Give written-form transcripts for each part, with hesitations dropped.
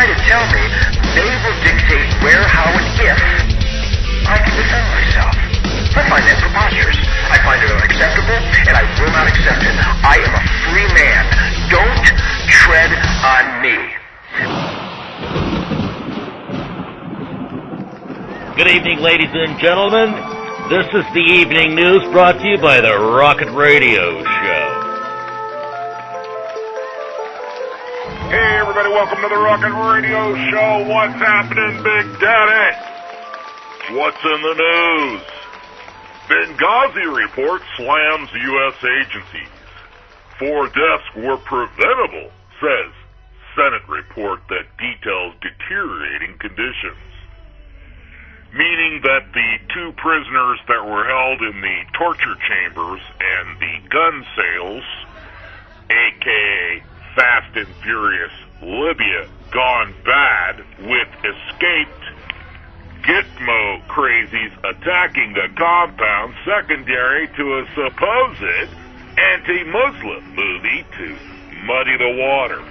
try to tell me they will dictate where, how, and if I can defend myself. I find that preposterous. I find it unacceptable, and I will not accept it. I am a free man. Don't tread on me. Good evening, ladies and gentlemen. This is the evening news brought to you by the Rocket Radio Show. Hey, everybody, welcome to the Rocket Radio Show. What's happening, Big Daddy? What's in the news? Benghazi report slams U.S. agencies. 4 deaths were preventable, says Senate report that details deteriorating conditions. Meaning that the 2 prisoners that were held in the torture chambers and the gun sales, a.k.a. Fast and Furious Libya gone bad with escaped Gitmo crazies attacking the compound, secondary to a supposed anti-Muslim movie to muddy the water.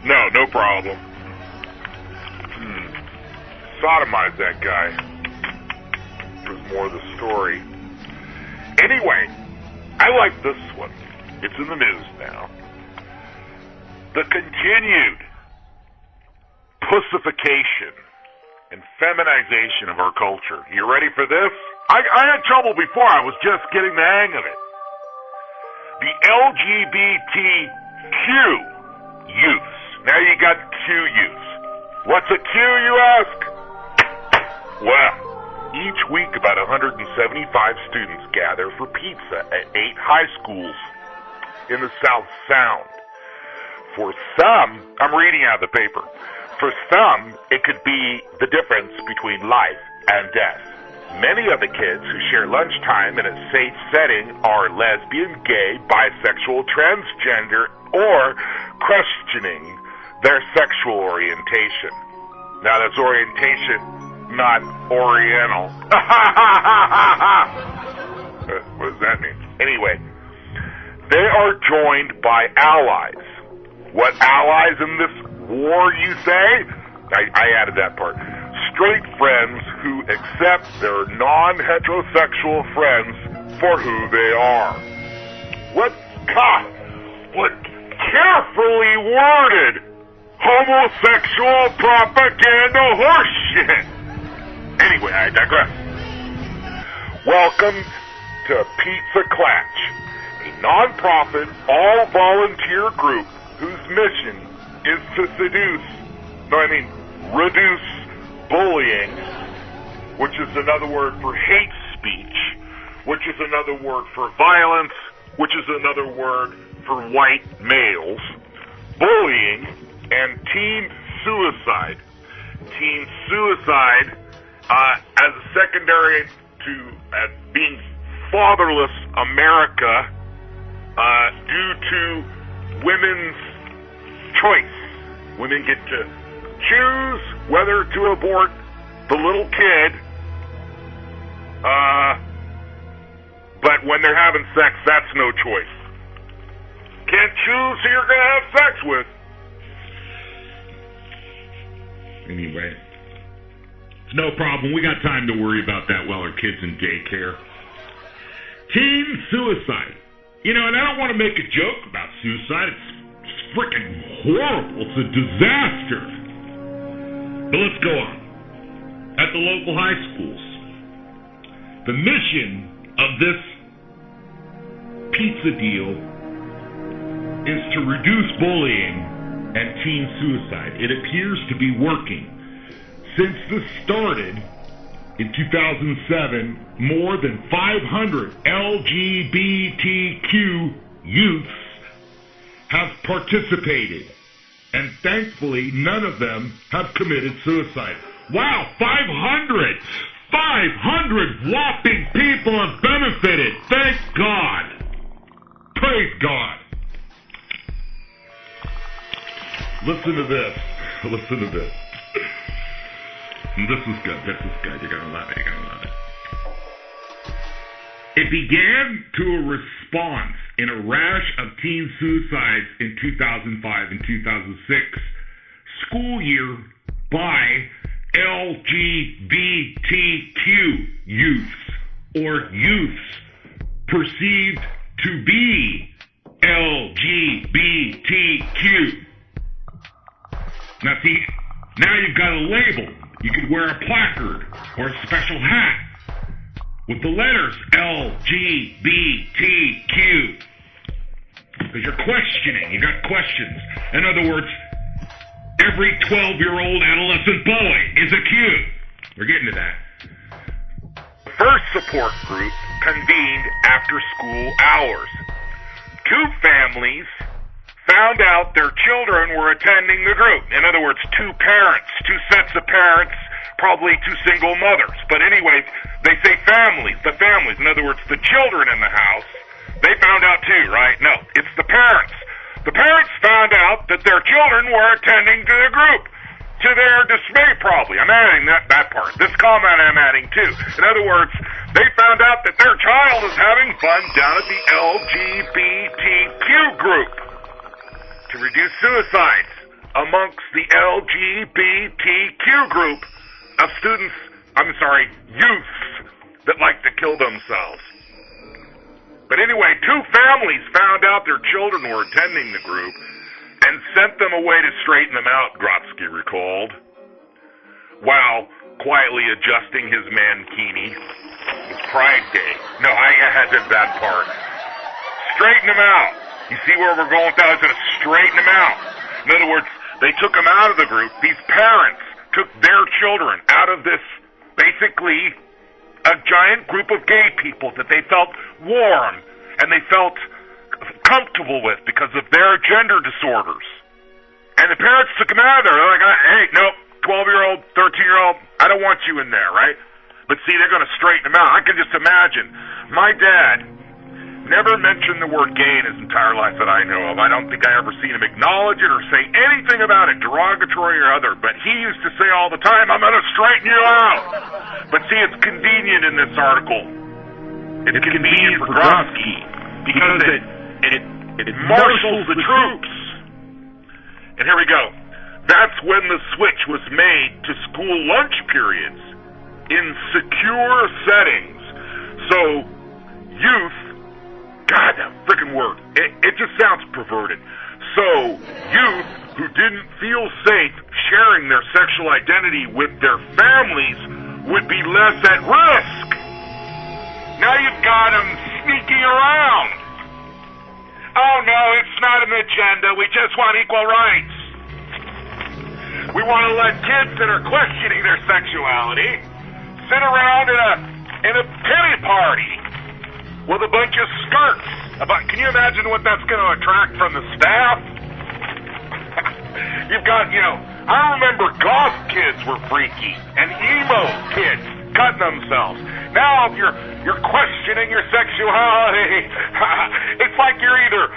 No problem. Sodomize that guy. There's more of the story. Anyway, I like this one. It's in the news now. The continued pussification and feminization of our culture. You ready for this? I had trouble before. I was just getting the hang of it. The LGBTQ youths. Now you got Q youths. What's a Q, you ask? Well, each week about 175 students gather for pizza at 8 high schools in the South Sound. For some, I'm reading out of the paper, for some, it could be the difference between life and death. Many of the kids who share lunchtime in a safe setting are lesbian, gay, bisexual, transgender, or questioning their sexual orientation. Now that's orientation, not oriental. What does that mean? Anyway, they are joined by allies. What allies in this war, you say? I added that part. Straight friends who accept their non-heterosexual friends for who they are. What carefully worded homosexual propaganda horseshit. Anyway, I digress. Welcome to Pizza Clatch, a non-profit, all-volunteer group whose mission is to reduce bullying, which is another word for hate speech, which is another word for violence, which is another word for white males, bullying, and teen suicide. Teen suicide as a secondary to being fatherless America due to women's choice. Women get to choose whether to abort the little kid, but when they're having sex, that's no choice. Can't choose who you're going to have sex with. Anyway, it's no problem. We got time to worry about that while our kid's in daycare. Teen suicide. You know, and I don't want to make a joke about suicide. It's freaking horrible. It's a disaster. But let's go on. At the local high schools, the mission of this pizza deal is to reduce bullying and teen suicide. It appears to be working. Since this started in 2007, more than 500 LGBTQ youths have participated, and thankfully none of them have committed suicide. Wow, 500! 500 whopping people have benefited! Thank God! Praise God! Listen to this. Listen to this. This is good. This is good. You're going to love it. You're going to love it. It began to a response in a rash of teen suicides in 2005 and 2006 school year by LGBTQ youths or youths perceived to be LGBTQ. Now see, now you've got a label. You could wear a placard or a special hat with the letters LGBTQ. Because you're questioning. You got questions. In other words, every 12-year-old adolescent boy is a Q. We're getting to that. First support group convened after school hours. Two families found out their children were attending the group. In other words, two parents, two sets of parents, probably two single mothers. But anyway, they say families, the families. In other words, the children in the house, they found out too, right? No, it's the parents. The parents found out that their children were attending to the group. To their dismay, probably. I'm adding that part. This comment I'm adding too. In other words, they found out that their child is having fun down at the LGBTQ group to reduce suicides amongst the LGBTQ group of youths that like to kill themselves. But anyway, two families found out their children were attending the group and sent them away to straighten them out, Grotsky recalled, while quietly adjusting his mankini. It was Pride Day. No, I added that part. Straighten them out. You see where we're going with that? I was going to straighten them out. In other words, they took them out of the group. These parents took their children out of this, basically, a giant group of gay people that they felt warm and they felt comfortable with because of their gender disorders. And the parents took them out of there. They're like, hey, nope, 12-year-old, 13-year-old, I don't want you in there, right? But see, they're going to straighten them out. I can just imagine. My dad never mentioned the word gay in his entire life that I know of. I don't think I ever seen him acknowledge it or say anything about it, derogatory or other. But he used to say all the time, I'm going to straighten you out. But see, it's convenient in this article. It's convenient for Grotsky because it marshals the troops. And here we go. That's when the switch was made to school lunch periods in secure settings. So, youth, God, that freaking word, it just sounds perverted. So, youth who didn't feel safe sharing their sexual identity with their families would be less at risk. Now you've got them sneaking around. Oh no, it's not an agenda. We just want equal rights. We want to let kids that are questioning their sexuality sit around in a pity party with a bunch of skirts. Can you imagine what that's going to attract from the staff? You've got, I remember goth kids were freaky and emo kids cutting themselves. Now if you're questioning your sexuality, it's like you're either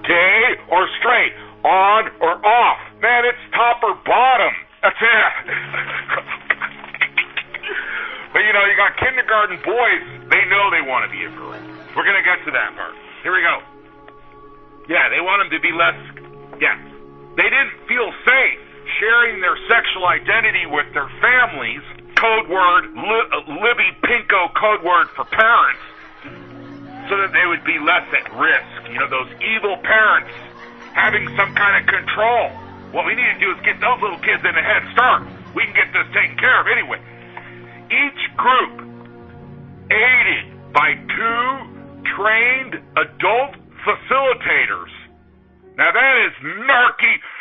gay or straight, on or off. Man, it's top or bottom. That's it. But you got kindergarten boys, they know they want to be a girl. We're going to get to that part. Here we go. Yeah, they want them to be less, they didn't feel safe sharing their sexual identity with their families, code word, Libby Pinko code word for parents, so that they would be less at risk. Those evil parents having some kind of control. What we need to do is get those little kids in a head start. We can get this taken care of anyway. Each group aided by two trained adult facilitators. Now that is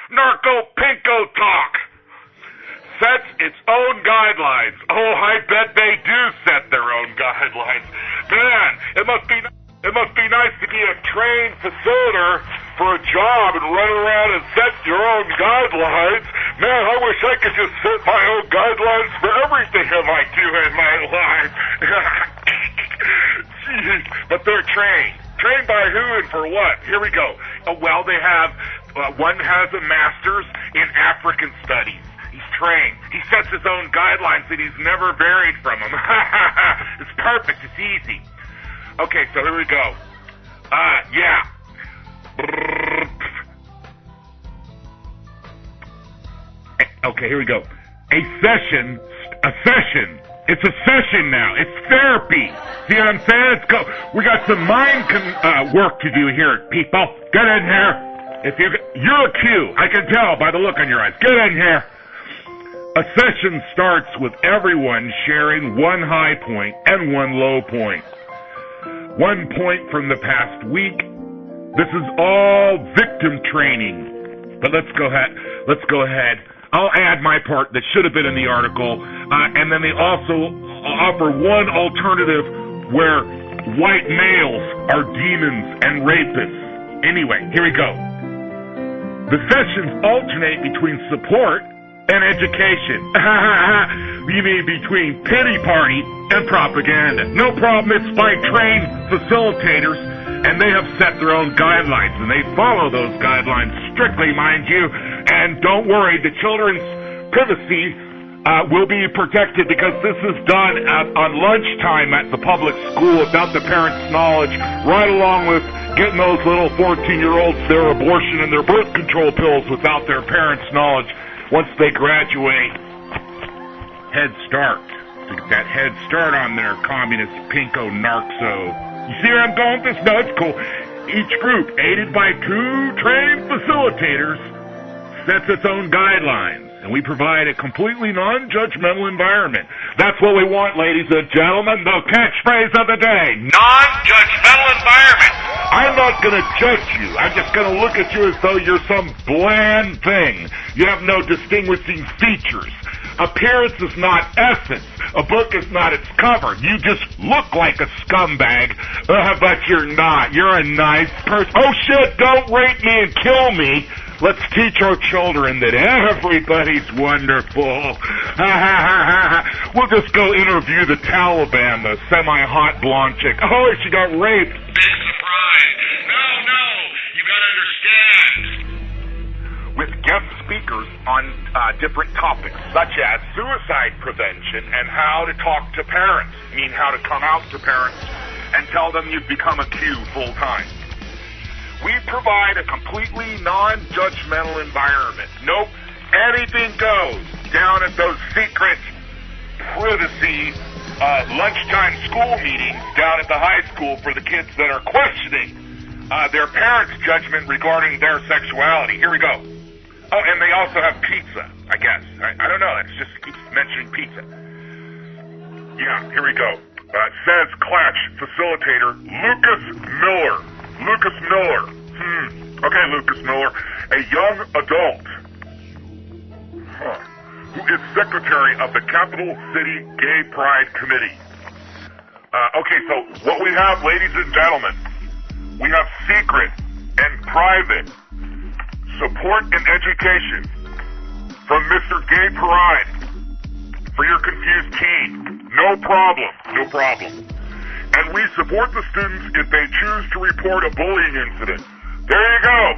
narco-pinko talk. Sets its own guidelines. Oh, I bet they do set their own guidelines. Man, it must be nice to be a trained facilitator for a job and run around and set your own guidelines. Man, I wish I could just set my own guidelines for everything I might do in my life. But they're trained. Trained by who and for what? Here we go. Well, they have, one has a master's in African studies. He's trained. He sets his own guidelines and he's never varied from them. It's perfect. It's easy. Okay, so here we go. Yeah. Okay, here we go. A session. It's a session now. It's therapy. See what I'm saying? We got some mind work to do here, people. Get in here. You're a Q. I can tell by the look on your eyes. Get in here. A session starts with everyone sharing one high point and one low point. 1 point from the past week. This is all victim training. But let's go ahead. I'll add my part that should have been in the article. And then they also offer one alternative where white males are demons and rapists. Anyway, here we go. The sessions alternate between support and education. You mean between pity party and propaganda. No problem, it's by trained facilitators, and they have set their own guidelines, and they follow those guidelines strictly, mind you. And don't worry, the children's privacy will be protected because this is done on lunchtime at the public school without the parents' knowledge, right along with getting those little 14-year-olds their abortion and their birth control pills without their parents' knowledge. Once they graduate, Head Start. To get that Head Start on their communist pinko narxo. You see where I'm going with this? No, it's cool. Each group, aided by 2 trained facilitators, sets its own guidelines, and we provide a completely non-judgmental environment. That's what we want, ladies and gentlemen. The catchphrase of the day: non-judgmental environment. I'm not going to judge you. I'm just going to look at you as though you're some bland thing. You have no distinguishing features. Appearance is not essence. A book is not its cover. You just look like a scumbag, but you're not. You're a nice person. Oh, shit, don't rape me and kill me. Let's teach our children that everybody's wonderful. We'll just go interview the Taliban, the semi-hot blonde chick. Oh, she got raped. Big surprise. No, you gotta understand. With guest speakers on different topics, such as suicide prevention and how to talk to parents. I mean, how to come out to parents and tell them you've become a Q full-time. We provide a completely non-judgmental environment. Nope, anything goes down at those secret privacy lunchtime school meetings down at the high school for the kids that are questioning their parents' judgment regarding their sexuality. Here we go. Oh, and they also have pizza, I guess. I don't know, it just keeps mentioning pizza. Yeah, here we go. Says Clutch facilitator Lucas Miller. Okay, Lucas Miller, a young adult who is secretary of the Capital City Gay Pride Committee. Okay, so what we have, ladies and gentlemen, we have secret and private support and education from Mr. Gay Pride for your confused teen. No problem. And we support the students if they choose to report a bullying incident. There you go.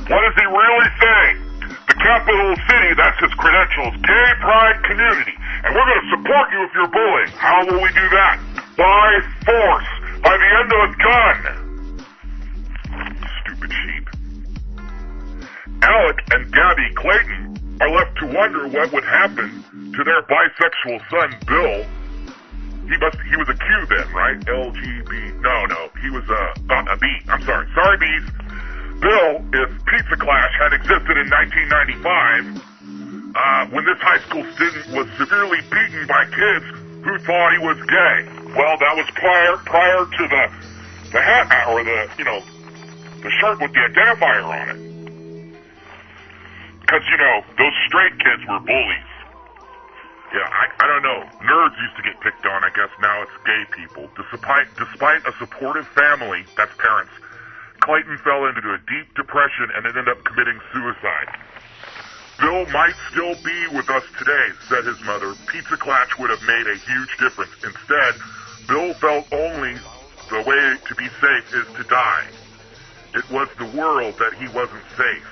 What is he really saying? The capital city, that's his credentials, Gay Pride Community. And we're going to support you if you're bullying. How will we do that? By force. By the end of a gun. Stupid sheep. Alec and Gabby Clayton are left to wonder what would happen to their bisexual son, Bill. He was a Q then, right? LGB. No, he was a B. I'm sorry. Sorry, B's. Bill, if Pizza Clash had existed in 1995, when this high school student was severely beaten by kids who thought he was gay. Well, that was prior to the hat or the shirt with the identifier on it. Because, those straight kids were bullies. Yeah, I don't know. Nerds used to get picked on. I guess now it's gay people. Despite a supportive family, that's parents, Clayton fell into a deep depression and ended up committing suicide. Bill might still be with us today, said his mother. Pizza Clutch would have made a huge difference. Instead, Bill felt only the way to be safe is to die. It was the world that he wasn't safe.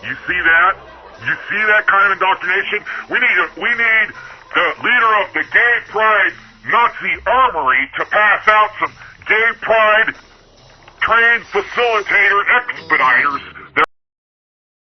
You see that? You see that kind of indoctrination? We need the leader of the Gay Pride Nazi Armory to pass out some Gay Pride trained facilitator expediters